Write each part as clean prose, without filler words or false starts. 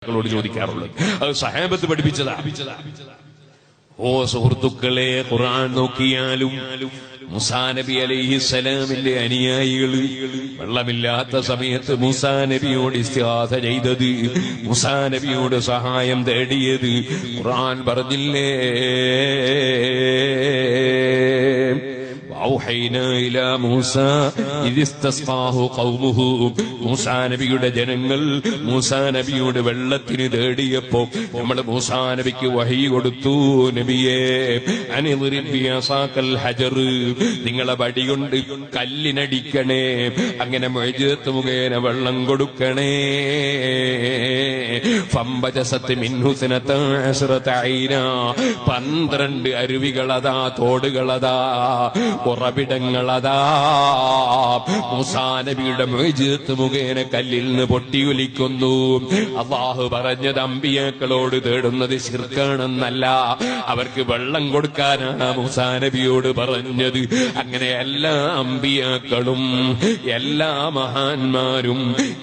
അമ്പിയാക്കളോട് ചോദിക്കാറുള്ളത്. അത് സഹാബത്ത് പഠിപ്പിച്ചതാ. ഓ സുഹൃത്തുക്കളെ, ഖുർആൻ നോക്കിയാലും മൂസാ നബി അലൈഹിസ്സലാമിന്റെ അനുയായികൾ വെള്ളമില്ലാത്ത സമയത്ത് മൂസാ നബിയോട് ഇസ്തിഗാസ ചെയ്തത്, മൂസാ നബിയോട് സഹായം തേടിയത് ഖുർആൻ പറഞ്ഞില്ലേ? മൂസാ നബിയുടെ ജനങ്ങൾ മൂസാ നബിയുടെ വെള്ളത്തിന് തേടിയപ്പോ നമ്മൾ മൂസാ നബിക്ക് വഹി കൊടുത്തു. നബിയേ, അനിളിറിബിയസാക്കൽ ഹജർ, നിങ്ങളെ വടി കൊണ്ട് കല്ലിനടിക്കണേ, അങ്ങനെ മുഅ്ജിസത്ത് മുഖേന വെള്ളം കൊടുക്കണേ. ഫംബജസത്ത് മിൻഹു സനതഅശ്റത ഐന, 12 അരുവികളതാ, തോടുകളതാ, ഉറവിടങ്ങളതാ. മൂസാ നബിയുടെ മുഅ്ജിസത്ത് മുഖേന കല്ലിൽ നിന്ന് പൊട്ടിയൊലിക്കുന്നു. അല്ലാഹു പറഞ്ഞത് അമ്പിയാക്കളോട് തേടുന്നത് ശിർക്കാണെന്നല്ല, അവർക്ക് വെള്ളം കൊടുക്കാനാണ് മൂസാ നബിയോട് പറഞ്ഞത്. അങ്ങനെ എല്ലാ അമ്പിയാക്കളും എല്ലാ മഹാന്മാരും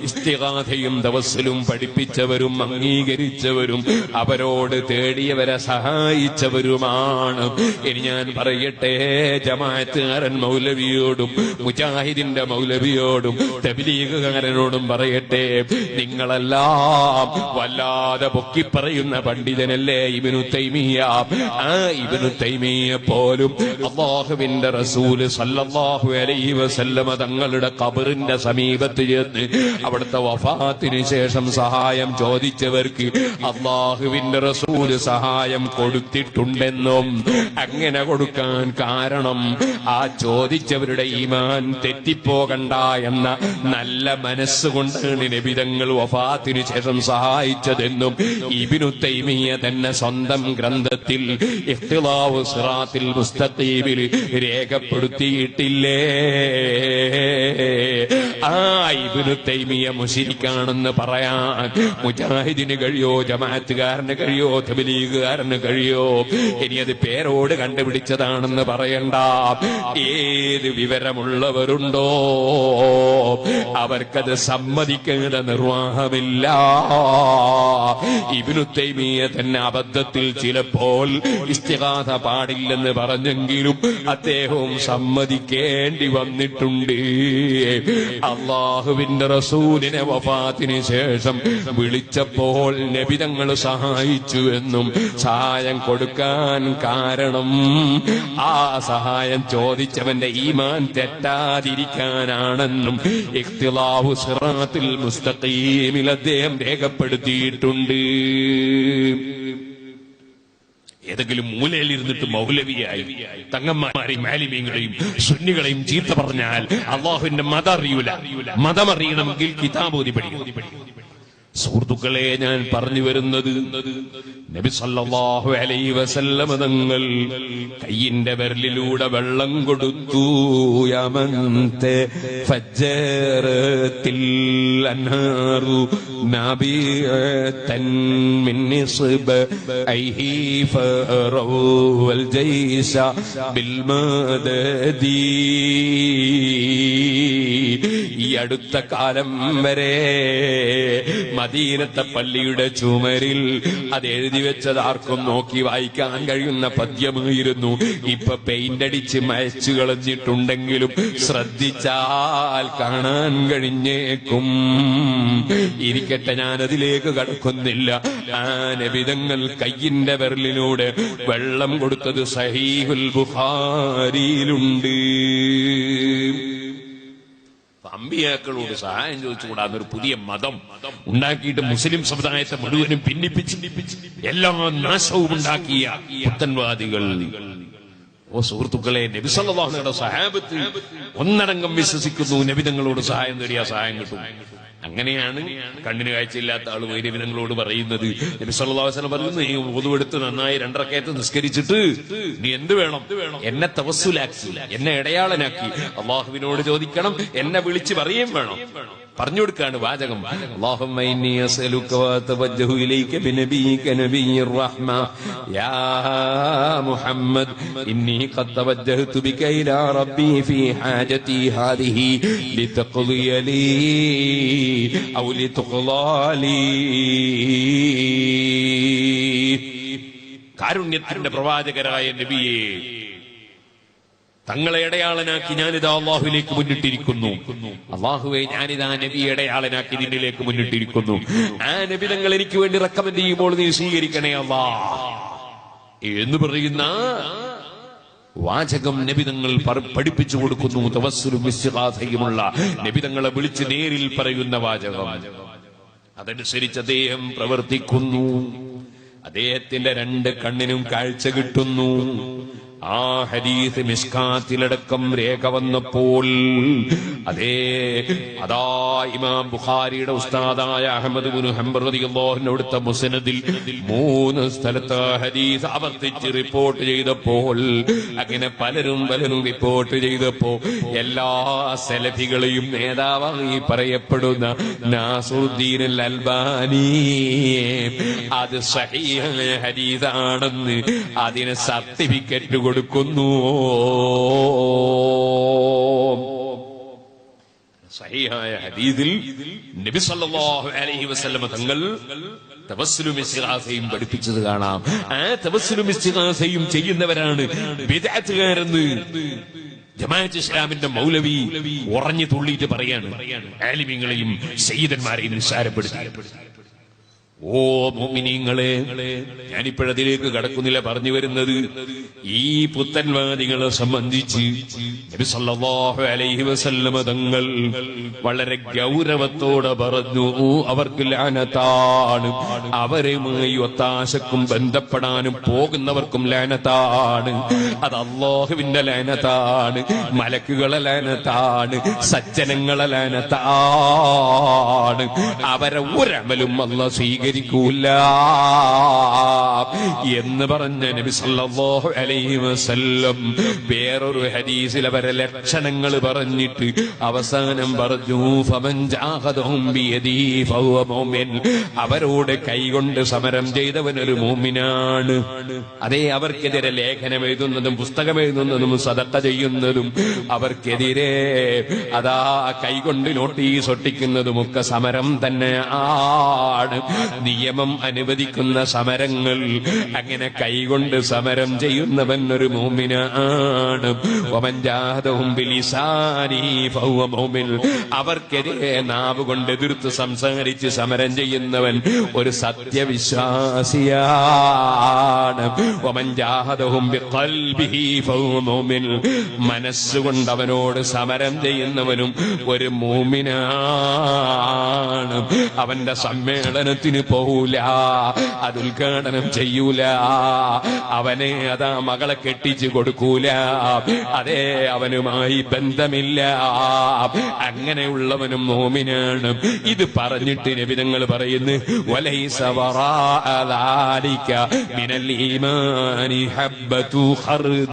ഇസ്തിഗാഥയും തവസ്സുലും പഠിപ്പിച്ചവരും അംഗീകരിച്ചവരും അവരോട് തേടിയവരെ സഹായിച്ചവരുമാണ്. ഇനി ഞാൻ പറയട്ടെ, ജമാഅത്തുകാരൻ മൗലവിയോടും മുജാഹിദിന്റെ മൗലവിയോടും തബ്ലീഗുകാരനോടും പറയട്ടെ, നിങ്ങളെല്ലാം വല്ലാതെ പൊക്കിപ്പറയുന്ന പണ്ഡിതനല്ലേ ഇബ്നു തൈമിയ്യ. ആ ഇബ്നു തൈമിയ്യ പോലും അല്ലാഹുവിന്റെ റസൂല് സല്ലല്ലാഹു അലൈഹി വസല്ലമ തങ്ങളുടെ ഖബറിന്റെ സമീപത്ത് ചെന്ന് അവിടുത്തെ വഫാത്തിന് ശേഷം സഹായം ചോദിച്ചവർക്ക് അല്ലാഹുവിന്റെ റസൂല് സഹായം കൊടുത്തിട്ടുണ്ടെന്നും, അങ്ങനെ കൊടുക്കാൻ കാരണം ആ ചോദിച്ചവരുടെ ഈമാൻ തെറ്റിപ്പോകണ്ട എന്ന നല്ല മനസ്സുകൊണ്ടാണ് നബിതങ്ങൾ വഫാത്തിന് ശേഷം സഹായിച്ചതെന്നും ഇബ്നു തൈമിയ്യ തന്നെ സ്വന്തം ഗ്രന്ഥത്തിൽ ഇഖ്തിലാഉ സിറാത്തിൽ മുസ്തഖീമിൽ രേഖപ്പെടുത്തിയിട്ടില്ലേ? ആ ഇബ്നു തൈമിയ്യ മുശ്രിക്കാണെന്ന് പറയാൻ മുജാഹിദിന് കഴിയോ? ജമാഅത്തുകാരന് കഴിയോ? തബ്ലീഗുകാരന് കഴിയോ? ഇനി അത് പേരോട് കണ്ടുപിടിച്ചതാണെന്ന് പറയണ്ട. ഏത് വിവരമുള്ളവരുണ്ടോ അവർക്കത് സമ്മതിക്കേണ്ട നിർവാഹമില്ല. ഇബ്നു തൈമിയ്യ തന്നെ അബദ്ധത്തിൽ ചിലപ്പോൾ ഇസ്തിഗാഥ പാടില്ലെന്ന് പറഞ്ഞെങ്കിലും അദ്ദേഹവും സമ്മതിക്കേണ്ടി വന്നിട്ടുണ്ട്. അല്ലാഹുവിന്റെ റസൂലിനെ വഫാത്തിന് ശേഷം വിളിച്ചപ്പോൾ നബിതങ്ങൾ സഹായിച്ചുവെന്നും സഹായം കൊടുക്കാൻ കാരണം ആ സഹായം ചോദിച്ചവന്റെ ഈമാൻ തെറ്റാതിരിക്കാനാണെന്നും ഇഖ്തിലാഉ സിറാത്തിൽ മുസ്തഖീമിൽ അദ്ദേഹം രേഖപ്പെടുത്തിയിട്ടുണ്ട്. ഏതെങ്കിലും മൂലയിൽ ഇരുന്നിട്ട് മൗലവിയായി തങ്ങന്മാരെയും ആലിമീങ്ങളെയും സുന്നികളെയും ചീത്ത പറഞ്ഞാൽ അള്ളാഹുവിന്റെ മതം അറിയൂല. മതം അറിയണമെങ്കിൽ കിതാബ് ഓതി പഠിക്കണം. സുഹൃത്തുക്കളെ, ഞാൻ പറഞ്ഞു വരുന്നത് നബി സല്ലല്ലാഹു അലൈഹി വസല്ലം തങ്ങൾ കയ്യിന്റെ വിരലിലൂടെ വെള്ളം കൊടുത്തു. യമൻതെ ഫജ്ജറത്തിൽ അൻഹാറു നബിയതൻ മിൻ നിസ്ബ ഐഹി ഫറവൽ ജൈസ ബിൽ മദദി. ഈ അടുത്ത കാലം വരെ മദീനത്തെ പള്ളിയുടെ ചുമരിൽ അത് എഴുതി വെച്ചത് ആർക്കും നോക്കി വായിക്കാൻ കഴിയുന്ന പദ്യമായിരുന്നു. ഇപ്പൊ പെയിന്റ് അടിച്ച് മയച്ചു കളഞ്ഞിട്ടുണ്ടെങ്കിലും ശ്രദ്ധിച്ചാൽ കാണാൻ കഴിഞ്ഞേക്കും. ഇരിക്കട്ടെ, ഞാനതിലേക്ക് കടക്കുന്നില്ല. ആ നബിതങ്ങൾ കയ്യിന്റെ വിരലിലൂടെ വെള്ളം കൊടുത്തത് സഹീഹുൽ ബുഖാരിയിലുണ്ട്. അമ്പിയാക്കളോട് സഹായം ചോദിച്ചുകൂടാന്നൊരു പുതിയ മതം ഉണ്ടാക്കിയിട്ട് മുസ്ലിം സമുദായത്തെ മുഴുവനും ഭിന്നിപ്പിച്ച് എല്ലാ നാശവും ഉണ്ടാക്കിയ പുത്തൻവാദികൾ. ഓ സുഹൃത്തുക്കളെ, നബി സല്ലല്ലാഹു അലൈഹി വസല്ലം സഹാബത്ത് ഒന്നടങ്കം വിശ്വസിക്കുന്നു നബിതങ്ങളോട് സഹായം തേടിയാ സഹായം കിട്ടും. അങ്ങനെയാണ് കണ്ണിന് കാഴ്ചയില്ലാത്ത ആൾ നബിതങ്ങളോട് പറയുന്നത്. നബി സല്ലല്ലാഹു അലൈഹി വസല്ലം പറയുന്നു, നീ wuduവെടുത്ത് നന്നായി 2 റക്അത്ത് നിസ്കരിച്ചിട്ട് നീ എന്ത് വേണം? എന്നെ തവസ്സുലാക്കി, എന്നെ ഇടയാളനാക്കി അള്ളാഹുവിനോട് ചോദിക്കണം, എന്നെ വിളിച്ച് പറയുകയും വേണം. പറഞ്ഞു കൊടുക്കാണ് വാചകം. അല്ലാഹുമ്മ ഇന്നി അസ്അലുക വഅതവജ്ജഹു ഇലൈക ബിനബിയിക നബിയ്യിർ റഹ്മ യാ മുഹമ്മദ് ഇന്നി ഖദ് തവജ്ജഹതു ബിക ഇലാ റബ്ബി ഫീ ഹാജതി ഹാദിഹി ലിതഖ്ദിയ ലീ ഔ ലിതുഖ്ളാ ലീ. കാരുണ്യത്തിന്റെ പ്രവാചകരായ നബിയെ, തങ്ങളെ ഇടയാളനാക്കി ഞാനിതാ അള്ളാഹുവിലേക്ക് മുന്നിട്ടിരിക്കുന്നു. അള്ളാഹുവെ, ഞാനിതാ നബി ഇടയാളനാക്കി നിന്നിലേക്ക് മുന്നിട്ടിരിക്കുന്നു. ആ നബി തങ്ങൾ എനിക്ക് വേണ്ടി റെക്കമെൻഡ് ചെയ്യുമ്പോൾ നീ സ്വീകരിക്കണേ അല്ലാ എന്ന് പറയുന്ന വാചകം നബി തങ്ങൾ പഠിപ്പിച്ചു കൊടുക്കുന്നു. തവസ്സുലും ഇസ്തിഗാസയുമുള്ള നബി തങ്ങളെ വിളിച്ച് നേരിൽ പറയുന്ന വാചകം. അതനുസരിച്ച് അദ്ദേഹം പ്രവർത്തിക്കുന്നു. അദ്ദേഹത്തിന്റെ 2 കണ്ണിനും കാഴ്ച കിട്ടുന്നു. ആ ഹദീസ് മിസ്കാത്തിലടക്കം രേഖ വന്നപ്പോൾ അതാ ഇമാം ബുഖാരിയുടെ ഉസ്താദായ അഹ്മദ് ഇബ്നു ഹംബൽ റളിയല്ലാഹു അൻഹു അടുത്ത മുസ്നദിൽ 3 സ്ഥലത്ത് ഹദീസ് ആവർത്തിച്ച് റിപ്പോർട്ട് ചെയ്തപ്പോൾ, അങ്ങനെ പലരും റിപ്പോർട്ട് ചെയ്തപ്പോ എല്ലാ സലഫികളെയും നേതാവായി പറയപ്പെടുന്ന നാസുദ്ദീൻ അൽ അൽബാനി അത് സഹീഹായ ഹദീസാണെന്ന് അതിന് സർട്ടിഫിക്കറ്റ് കൊടുക്കുന്നു. സഹീഹായ ഹദീസിൽ നബി സല്ലല്ലാഹു അലൈഹി വസല്ലം തങ്ങൾ തവസ്സുലും ഇസ്തിഗാസയും പഠിപ്പിച്ചത് കാണാം. ആ തവസ്സുലും ഇസ്തിഗാസയും ചെയ്യുന്നവരാണ് ബിദ്അത്തുകാരെന്ന് ജമാഅത്ത് ഇസ്ലാമിന്റെ മൗലവി ഉറഞ്ഞു തുള്ളിയിട്ട് പറയാണ്. ആലിമീങ്ങളെയും സയ്യിദന്മാരെയും നിസ്സാരപ്പെടുത്തി. ഓ മുഅ്മിനീങ്ങളെ, ഞാനിപ്പോഴതിലേക്ക് കടക്കുന്നില്ല. പറഞ്ഞു വരുന്നത് ഈ പുത്തൻവാദികളെ സംബന്ധിച്ച് നബി സല്ലല്ലാഹു അലൈഹി വസല്ലം തങ്ങൾ വളരെ ഗൗരവത്തോടെ പറഞ്ഞു, അവർക്ക് ലാനത്താണ്. അവരുമായി ഒത്താശക്കും ബന്ധപ്പെടാനും പോകുന്നവർക്കും ലാനത്താണ്. അത് അല്ലാഹുവിന്റെ ലാനത്താണ്, മലക്കുകളെ ലാനത്താണ്, സജ്ജനങ്ങളെ ലാനത്താണ്. അവരെ ഒരമലും അല്ലാഹു സ്വീകരിക്കൂല എന്ന് പറഞ്ഞ നബി സല്ലല്ലാഹു അലൈഹി വസല്ലം വേറൊരു ഹദീസിൽ അവരെ ലക്ഷണങ്ങൾ പറഞ്ഞിട്ട് അവസാനം പറഞ്ഞു, ഫമൻ ജാഹദഹും ബിയദിഹി ഫഹുവ മുഅ്മിൻ. അവരോട് കൈകൊണ്ട് സമരം ചെയ്തവനൊരു മുഅ്മിനാണ്. അതേ, അവർക്കെതിരെ ലേഖനം എഴുതുന്നതും പുസ്തകം എഴുതുന്നതും സദഖ ചെയ്യുന്നതും അവർക്കെതിരെ അതാ കൈകൊണ്ട് നോട്ടീസ് ഒട്ടിക്കുന്നതുമൊക്കെ സമരം തന്നെയാണ്. നിയമം അനുവദിക്കുന്ന സമരങ്ങൾ. അങ്ങനെ കൈകൊണ്ട് സമരം ചെയ്യുന്നവൻ ഒരു മുഅ്മിനാണ്. വമൻ ജാഹദഹും ബിലിസാനിഹി ഫഹുവ മുഅ്മിൻ. അവർക്കെതിരെ നാവ് കൊണ്ട് എതിർത്ത് സംസാരിച്ച് സമരം ചെയ്യുന്നവൻ ഒരു സത്യവിശ്വാസിയാണ്. വമൻ ജാഹദഹും ബിഖൽബിഹി ഫഹുവ മുഅ്മിൻ. മനസ്സുകൊണ്ട് അവനോട് സമരം ചെയ്യുന്നവനും ഒരു മുഅ്മിനാണ്. അവന്റെ സമ്മേളനത്തിന് പോകൂല, അത് ഉദ്ഘാടനം ചെയ്യൂല, അവനെ അതാ മകളെ കെട്ടിച്ചു കൊടുക്കൂല, അതേ അവനുമായി ബന്ധമില്ല. അങ്ങനെയുള്ളവനും മോമിനാണ്. ഇത് പറഞ്ഞിട്ട് നബി തങ്ങൾ പറയുന്നു, വലൈസ വറാഅ ദാലിക മിനൽ ഈമാനി ഹബ്ബതു ഖർദ.